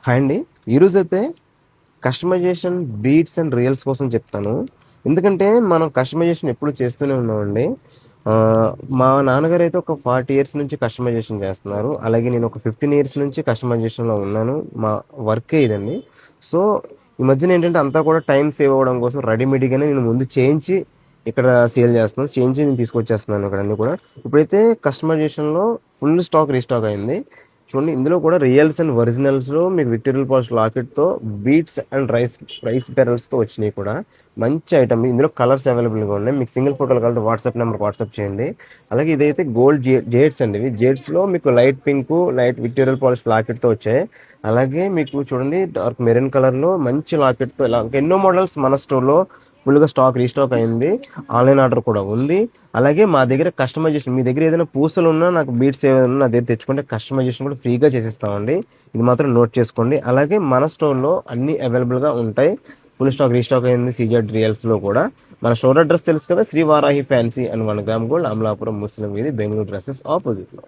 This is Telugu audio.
హాయ్ అండి. ఈరోజైతే కస్టమైజేషన్ బీట్స్ అండ్ రియల్స్ కోసం చెప్తాను. ఎందుకంటే మనం కస్టమైజేషన్ ఎప్పుడు చేస్తూనే ఉన్నామండి. మా నాన్నగారు అయితే ఒక 40 ఇయర్స్ నుంచి కస్టమైజేషన్ చేస్తున్నారు. అలాగే నేను ఒక 15 ఇయర్స్ నుంచి కస్టమైజేషన్‌లో ఉన్నాను. మా వర్కే ఇదండి. సో, ఈ మధ్యన ఏంటంటే అంతా కూడా టైం సేవ్ అవ్వడం కోసం రెడీమేడ్‌గానే నేను ముందు చేయించి ఇక్కడ సేల్ చేస్తున్నాను. చేయించి నేను తీసుకొచ్చేస్తున్నాను ఇక్కడ అన్నీ కూడా. ఇప్పుడైతే కస్టమైజేషన్‌లో ఫుల్ స్టాక్ రీస్టాక్ అయింది. చూడండి ఇందులో కూడా రియల్స్ అండ్ ఒరిజినల్స్‌లో మీకు విక్టోరియల్ పాలిష్ లాకెట్‌తో బీట్స్ అండ్ రైస్ బెరల్స్‌తో వచ్చినాయి కూడా. మంచి ఐటమ్. ఇందులో కలర్స్ అవైలబుల్‌గా ఉన్నాయి. మీకు సింగిల్ ఫోటోలు కావాలంటే వాట్సాప్ చేయండి. అలాగే ఇదైతే గోల్డ్ జేడ్స్ అండి ఇవి. జేడ్స్‌లో మీకు లైట్ పింకు, లైట్ విక్టోరియల్ పాలిష్ లాకెట్‌తో వచ్చాయి. అలాగే మీకు చూడండి డార్క్ మెరూన్ కలర్‌లో మంచి లాకెట్‌తో ఇలా ఇంకా ఎన్నో మోడల్స్ మన స్టోర్‌లో ఫుల్‌గా రీస్టాక్ అయింది. ఆన్‌లైన్ ఆర్డర్ కూడా ఉంది. అలాగే మా దగ్గర కస్టమైజేషన్ మీ దగ్గర ఏదైనా పూసలు ఉన్నా నాకు బీట్స్ ఏమైనా ఉన్నా నా దగ్గర తెచ్చుకుంటే కస్టమైజేషన్ కూడా ఫ్రీగా చేసిస్తామండి. ఇది మాత్రం నోట్ చేసుకోండి. అలాగే మన స్టోర్‌లో అన్నీ అవైలబుల్‌గా ఉంటాయి. ఫుల్ స్టాక్ రీస్టాక్ అయింది సీజెడ్ రియల్స్‌లో కూడా. మన స్టోర్ అడ్రస్ తెలుసు కదా, Shri Varahi fancy and 1 gram gold, Amalapuram Muslim వీధి, బెంగళూరు డ్రెస్సెస్ ఆపోజిట్‌లో.